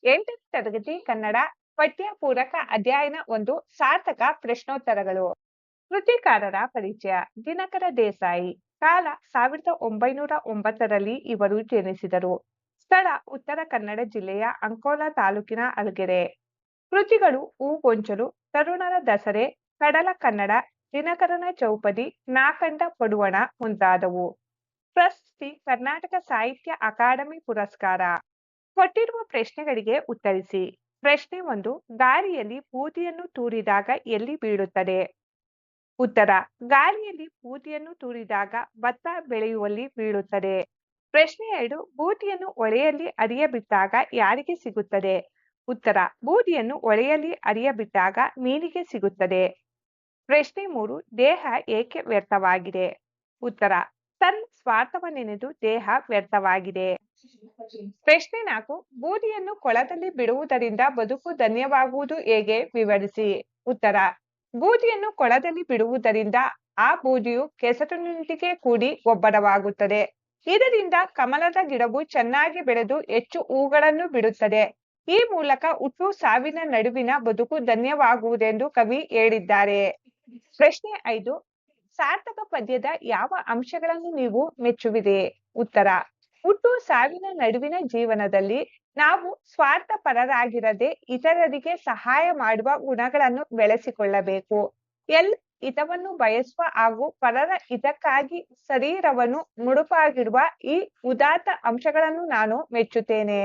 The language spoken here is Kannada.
8ನೇ ತರಗತಿ ಕನ್ನಡ ಪಠ್ಯ ಪೂರಕ ಅಧ್ಯಯನ 1 ಸಾರ್ಥಕ ಪ್ರಶ್ನೋತ್ತರಗಳು. ಕೃತಿಕಾರರ ಪರಿಚಯ. ದಿನಕರ ದೇಸಾಯಿ. ಕಾಲ 1909ರಲ್ಲಿ ಇವರು ಜನಿಸಿದರು. ಸ್ಥಳ ಉತ್ತರ ಕನ್ನಡ ಜಿಲ್ಲೆಯ ಅಂಕೋಲಾ ತಾಲೂಕಿನ ಅಲಗೆರೆ. ಕೃತಿಗಳು ಹೂಗೊಂಚಲು, ತರುಣರ ದಸರೆ, ಕಡಲ ಕನ್ನಡ, ದಿನಕರನ ಚೌಪದಿ, ನಾಕಂಡ ಪಡುವಣ ಮುಂತಾದವು. ಪ್ರಶಸ್ತಿ ಕರ್ನಾಟಕ ಸಾಹಿತ್ಯ ಅಕಾಡೆಮಿ ಪುರಸ್ಕಾರ. ಕೊಟ್ಟಿರುವ ಪ್ರಶ್ನೆಗಳಿಗೆ ಉತ್ತರಿಸಿ. ಪ್ರಶ್ನೆ 1. ಗಾಳಿಯಲ್ಲಿ ಬೂದಿಯನ್ನು ತೂರಿದಾಗ ಎಲ್ಲಿ ಬೀಳುತ್ತದೆ? ಉತ್ತರ: ಗಾಳಿಯಲ್ಲಿ ಬೂದಿಯನ್ನು ತೂರಿದಾಗ ಭತ್ತ ಬೆಳೆಯುವಲ್ಲಿ ಬೀಳುತ್ತದೆ. ಪ್ರಶ್ನೆ 2. ಬೂದಿಯನ್ನು ಹೊಳೆಯಲ್ಲಿ ಹರಿಯಬಿಟ್ಟಾಗ ಯಾರಿಗೆ ಸಿಗುತ್ತದೆ? ಉತ್ತರ: ಬೂದಿಯನ್ನು ಹೊಳೆಯಲ್ಲಿ ಹರಿಯಬಿಟ್ಟಾಗ ಮೀನಿಗೆ ಸಿಗುತ್ತದೆ. ಪ್ರಶ್ನೆ 3. ದೇಹ ಏಕೆ ವ್ಯರ್ಥವಾಗಿದೆ? ಉತ್ತರ: ತನ್ನ ಸ್ವಾರ್ಥವನ್ನೆನೆದು ದೇಹ ವ್ಯರ್ಥವಾಗಿದೆ. ಪ್ರಶ್ನೆ 4. ಬೂದಿಯನ್ನು ಕೊಳದಲ್ಲಿ ಬಿಡುವುದರಿಂದ ಬದುಕು ಧನ್ಯವಾಗುವುದು ಹೇಗೆ? ವಿವರಿಸಿ. ಉತ್ತರ: ಬೂದಿಯನ್ನು ಕೊಳದಲ್ಲಿ ಬಿಡುವುದರಿಂದ ಆ ಬೂದಿಯು ಕೆಸರಿನೊಂದಿಗೆ ಕೂಡಿ ಗೊಬ್ಬರವಾಗುತ್ತದೆ. ಇದರಿಂದ ಕಮಲದ ಗಿಡವು ಚೆನ್ನಾಗಿ ಬೆಳೆದು ಹೆಚ್ಚು ಹೂಗಳನ್ನು ಬಿಡುತ್ತದೆ. ಈ ಮೂಲಕ ಹುಟ್ಟು ಸಾವಿನ ನಡುವಿನ ಬದುಕು ಧನ್ಯವಾಗುವುದೆಂದು ಕವಿ ಹೇಳಿದ್ದಾರೆ. ಪ್ರಶ್ನೆ 5. ಸಾರ್ಥಕ ಪದ್ಯದ ಯಾವ ಅಂಶಗಳನ್ನು ನೀವು ಮೆಚ್ಚುವಿರಿ? ಉತ್ತರ: ಹುಟ್ಟು ಸಾವಿನ ನಡುವಿನ ಜೀವನದಲ್ಲಿ ನಾವು ಸ್ವಾರ್ಥ ಪರರಾಗಿರದೆ ಇತರರಿಗೆ ಸಹಾಯ ಮಾಡುವ ಗುಣಗಳನ್ನು ಬೆಳೆಸಿಕೊಳ್ಳಬೇಕು. ಎಲ್ಲ ಹಿತವನ್ನು ಬಯಸುವ ಹಾಗೂ ಪರರ ಹಿತಕ್ಕಾಗಿ ಶರೀರವನ್ನು ಮುಡುಪಾಗಿಡುವ ಈ ಉದಾತ್ತ ಅಂಶಗಳನ್ನು ನಾನು ಮೆಚ್ಚುತ್ತೇನೆ.